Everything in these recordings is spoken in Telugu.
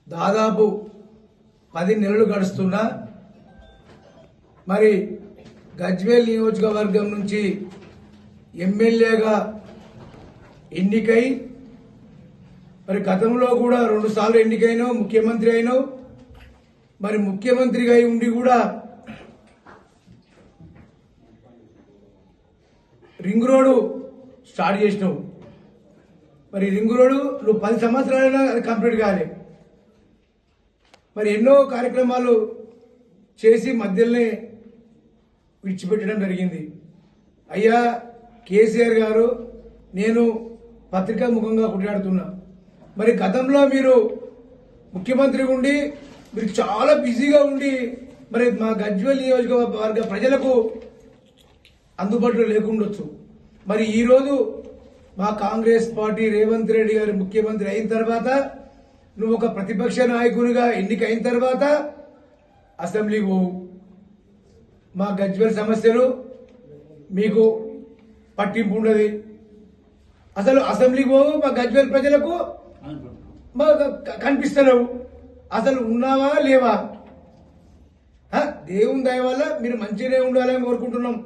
దాదాపు 10 నెలలు గడుస్తున్నా మరి గజ్వేల్ నియోజకవర్గం నుంచి ఎమ్మెల్యేగా ఎన్నికై మరి గతంలో కూడా 2 సార్లు ఎన్నికైనావు, ముఖ్యమంత్రి అయినావు. మరి ముఖ్యమంత్రిగా ఉండి కూడా రింగ్ రోడ్డు స్టార్ట్ చేసినావు. మరి రింగ్ రోడ్డు నువ్వు 10 సంవత్సరాలైనా అది కంప్లీట్ కాలే. మరి ఎన్నో కార్యక్రమాలు చేసి మధ్యలోనే విడిచిపెట్టడం జరిగింది. అయ్యా కేసీఆర్ గారు, నేను పత్రికా ముఖంగా కొట్లాడుతున్నా. మరి గతంలో మీరు ముఖ్యమంత్రి ఉండి మీరు చాలా బిజీగా ఉండి మరి మా గజ్వేల్ నియోజకవర్గ ప్రజలకు అందుబాటులో లేకుండొచ్చు. మరి ఈరోజు మా కాంగ్రెస్ పార్టీ రేవంత్ రెడ్డి గారు ముఖ్యమంత్రి అయిన తర్వాత, నువ్వు ఒక ప్రతిపక్ష నాయకునిగా ఎన్నికైన తర్వాత అసెంబ్లీకి పోవు. మా గజ్వేల్ సమస్యలు మీకు పట్టింపు ఉండదు. అసలు అసెంబ్లీకి పోవు, మా గజ్వేల్ ప్రజలకు కనిపిస్తలేవు. అసలు ఉన్నావా లేవా? దేవుని దయ వల్ల మీరు మంచిగానే ఉండాలని కోరుకుంటున్నాం,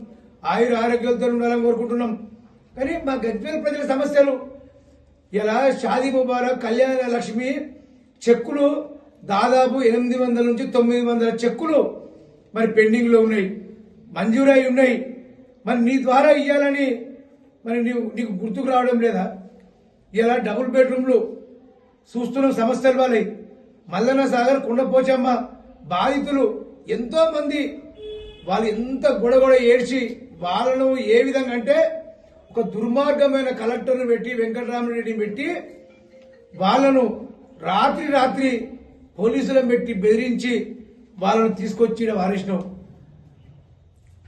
ఆరోగ్యాలతో ఉండాలని కోరుకుంటున్నాం. కానీ మా గజ్వేల్ ప్రజల సమస్యలు ఇలా షాదీ ముబారక్, కళ్యాణ లక్ష్మి చెక్కులు దాదాపు 800 నుంచి 900 చెక్కులు మరి పెండింగ్ లో ఉన్నాయి, మంజూరై ఉన్నాయి. మరి నీ ద్వారా ఇవ్వాలని మరి నీకు గుర్తుకు రావడం లేదా? ఇలా డబుల్ బెడ్రూమ్లు చూస్తున్న సమస్యలు వాళ్ళవి. మల్లన్న సాగర్, కొండపోచమ్మ బాధితులు ఎంతో మంది, వాళ్ళు ఎంత గొడగొడ ఏడ్చి వాళ్ళను ఏ విధంగా అంటే ఒక దుర్మార్గమైన కలెక్టర్ను పెట్టి, వెంకటరామరెడ్డిని పెట్టి వాళ్ళను రాత్రి పోలీసులను పెట్టి బెదిరించి వాళ్ళను తీసుకొచ్చి వారిష్టం.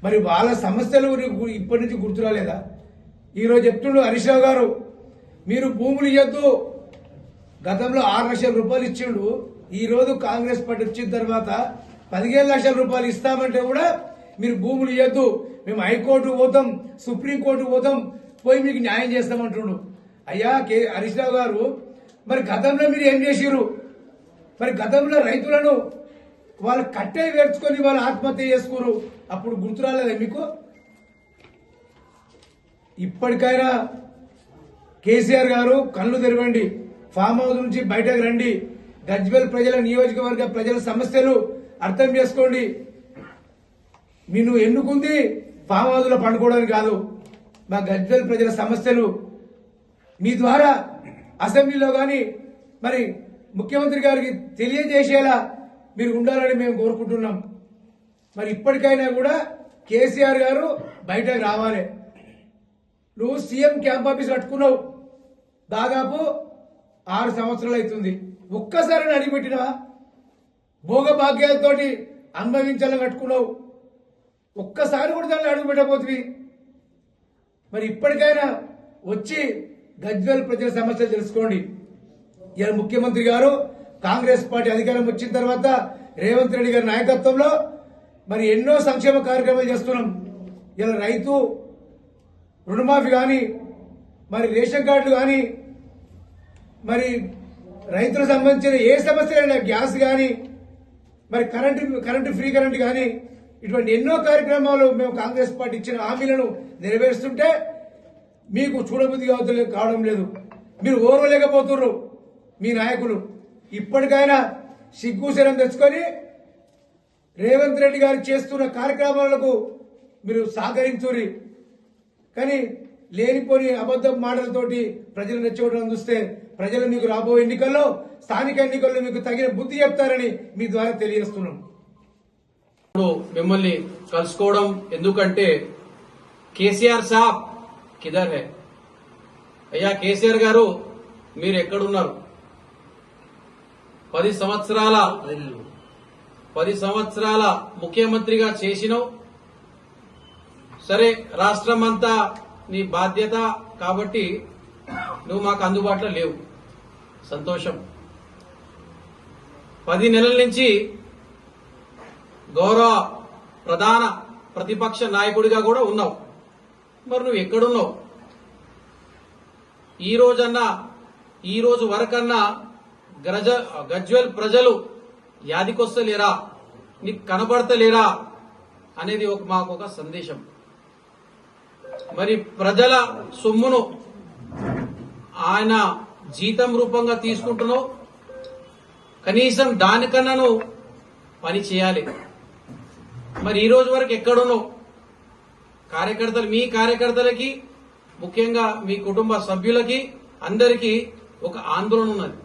మరి వాళ్ళ సమస్యలు ఇప్పటి నుంచి గుర్తురాలేదా? ఈరోజు చెప్తుండ్రు హరీష్ రావు గారు, మీరు భూములు ఇవ్వద్దు. గతంలో 6 లక్షల రూపాయలు ఇచ్చిండు. ఈ రోజు కాంగ్రెస్ పార్టీ వచ్చిన తర్వాత 15 లక్షల రూపాయలు ఇస్తామంటే కూడా మీరు భూములు ఇవ్వద్దు, మేము హైకోర్టు పోతాం, సుప్రీంకోర్టు పోతాం, పోయి మీకు న్యాయం చేస్తామంటుండు. అయ్యా హరీష్ రావు గారు, మరి గతంలో మీరు ఏం చేసిరు? మరి గతంలో రైతులను వాళ్ళు కట్టే వేర్చుకొని వాళ్ళు ఆత్మహత్య చేసుకున్నారు, అప్పుడు గుర్తురాలేదా మీకు? ఇప్పటికైనా కేసీఆర్ గారు కళ్ళు తెరవండి, ఫామ్ హౌస్ నుంచి బయటకు రండి, గజ్వేల్ ప్రజల నియోజకవర్గ ప్రజల సమస్యలు అర్థం చేసుకోండి. మీరు ఎన్నుకుంది ఫామ్ హౌస్ లో పండుకోవడానికి కాదు, మా గజ్వేల్ ప్రజల సమస్యలు మీ ద్వారా అసెంబ్లీలో గాని మరి ముఖ్యమంత్రి గారికి తెలియజేసేలా మీరు ఉండాలని మేము కోరుకుంటున్నాం. మరి ఇప్పటికైనా కూడా కేసీఆర్ గారు బయటకు రావాలి. నువ్వు సీఎం క్యాంప్ ఆఫీస్ కట్టుకున్నావు, దాదాపు 6 సంవత్సరాలు అవుతుంది. ఒక్కసారి అడిగిపెట్టినవా? భోగభాగ్యాలతోటి అనుభవించాలని కట్టుకున్నావు, ఒక్కసారి కూడా దాన్ని అడుగుపెట్టబోతుంది. మరి ఇప్పటికైనా వచ్చి గజ్వేల్ ప్రజల సమస్యలు తెలుసుకోండి. ఇలా ముఖ్యమంత్రి గారు కాంగ్రెస్ పార్టీ అధికారం వచ్చిన తర్వాత రేవంత్ రెడ్డి గారి నాయకత్వంలో మరి ఎన్నో సంక్షేమ కార్యక్రమాలు చేస్తున్నాం. ఇలా రైతు రుణమాఫీ కానీ, మరి రేషన్ కార్డులు కానీ, మరి రైతులకు సంబంధించిన ఏ సమస్యలైనా గ్యాస్ కానీ, మరి కరెంటు ఫ్రీ కరెంటు కానీ, ఇటువంటి ఎన్నో కార్యక్రమాలు మేము కాంగ్రెస్ పార్టీ ఇచ్చిన హామీలను నెరవేరుస్తుంటే మీకు చూడబుద్ధి కావడం లేదు, మీరు ఓర్వలేకపోతున్నారు మీ నాయకులు. ఇప్పటికైనా సిగ్గుశరం తెచ్చుకొని రేవంత్ రెడ్డి గారు చేస్తున్న కార్యక్రమాలకు మీరు సహకరించురి. కానీ లేనిపోని అబద్ధ మాటలతోటి ప్రజలు రెచ్చగొట్టడం చూస్తే ప్రజలు మీకు రాబోయే ఎన్నికల్లో, స్థానిక ఎన్నికల్లో మీకు తగిన బుద్ధి చెప్తారని మీ ద్వారా తెలియజేస్తున్నాం. ఇప్పుడు మిమ్మల్ని కలుసుకోవడం ఎందుకంటే కేసీఆర్ సాబ్ కిదర్ హై? అయ్యా కేసీఆర్ గారు, మీరు ఎక్కడున్నారు? 10 సంవత్సరాల ముఖ్యమంత్రిగా చేసినావు. సరే, రాష్ట్రం అంతా నీ బాధ్యత కాబట్టి నువ్వు మాకు అందుబాటులో లేవు. సంతోషం. 10 నెలల నుంచి గౌరవ ప్రధాన ప్రతిపక్ష నాయకుడిగా కూడా ఉన్నావు. మరి నువ్వు ఎక్కడున్నావు? ఈ రోజు వరకన్నా గజ్వేల్ ప్రజలు యాదికొస్తలేరా, నీకు కనబడతలేరా అనేది మాకు ఒక సందేశం. మరి ప్రజల సొమ్మును ఆయన జీతం రూపంగా తీసుకుంటున్నావు. కనీసం దానికన్నా నువ్వు పని చేయాలి. మరి ఈ రోజు వరకు ఎక్కడున్నావు? మీ కార్యకర్తలకి, ముఖ్యంగా మీ కుటుంబ సభ్యులకి అందరికీ ఒక ఆందోళన ఉన్నది.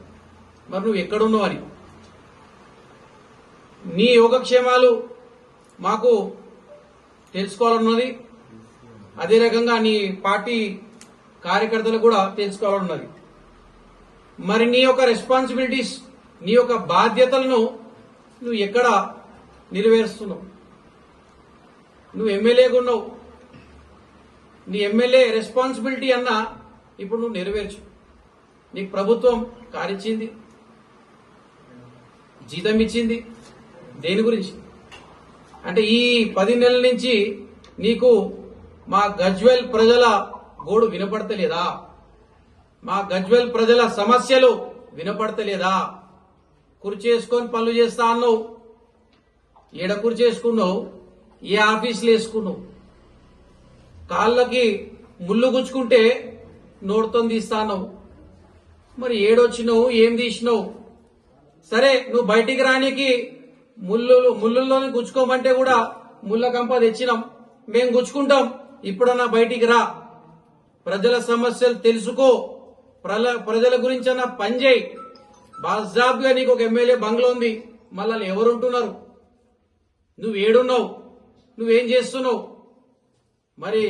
మరి నువ్వు ఎక్కడున్నావు అని. నీ యోగక్షేమాలు మాకు తెలుసుకోవాలన్నది. అదే రకంగా నీ పార్టీ కార్యకర్తలు కూడా తెలుసుకోవాలన్నది. మరి నీ యొక్క రెస్పాన్సిబిలిటీస్, నీ యొక్క బాధ్యతలను నువ్వు ఎక్కడ నెరవేరుస్తున్నావు? నువ్వు ఎమ్మెల్యేగా ఉన్నావు. నీ ఎమ్మెల్యే రెస్పాన్సిబిలిటీ అన్నా ఇప్పుడు నువ్వు నెరవేర్చు. నీకు ప్రభుత్వం కారు ఇచ్చింది, జీతం ఇచ్చింది. దేని గురించి అంటే ఈ 10 నెలల నుంచి నీకు మా గజ్వేల్ ప్రజల గోడు వినపడతలేదా? మా గజ్వేల్ ప్రజల సమస్యలు వినపడతలేదా? కుర్చేసుకొని పనులు చేస్తా అన్నావు. ఏడ కుర్చేసుకున్నావు? ఏ ఆఫీసులు వేసుకున్నావు? కాళ్ళకి ముళ్ళు గుచ్చుకుంటే నోటితో తీస్తాన్నావు. మరి ఏడొచ్చినావు? ఏం తీసినావు? సరే, నువ్వు బయటికి రానికి ముళ్ళుల్లోనే గుచ్చుకోమంటే కూడా ముళ్ళ కంప తెచ్చినాం, మేం గుచ్చుకుంటాం. ఇప్పుడన్నా బయటికి రా, ప్రజల సమస్యలు తెలుసుకో, ప్రజల గురించి అన్న పని చేయి. బాజాబ్గా నీకు ఒక ఎమ్మెల్యే బంగ్లా ఉంది, మళ్ళీ ఎవరుంటున్నారు? నువ్వు ఏడున్నావు? నువ్వేం చేస్తున్నావు? మరి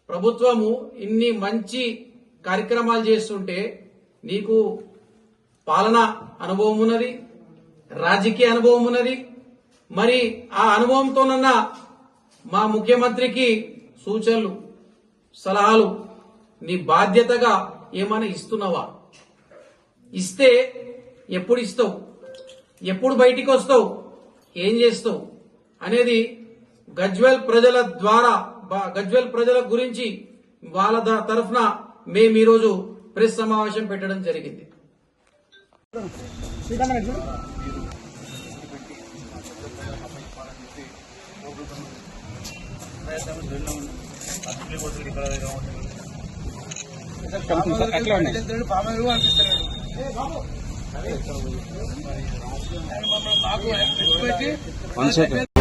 ప్రభుత్వము ఇన్ని మంచి కార్యక్రమాలు చేస్తుంటే నీకు పాలన అనుభవం ఉన్నది, రాజకీయ అనుభవం ఉన్నది. మరి ఆ అనుభవంతోనన్నా మా ముఖ్యమంత్రికి సూచనలు, సలహాలు నీ బాధ్యతగా ఏమైనా ఇస్తున్నావా? ఇస్తే ఎప్పుడు ఇస్తావు? ఎప్పుడు బయటికి వస్తావు? ఏం చేస్తావు అనేది గజ్వేల్ ప్రజల గురించి వాళ్ళ తరఫున మేము ఈరోజు ప్రెస్ సమావేశం పెట్టడం జరిగింది. One second.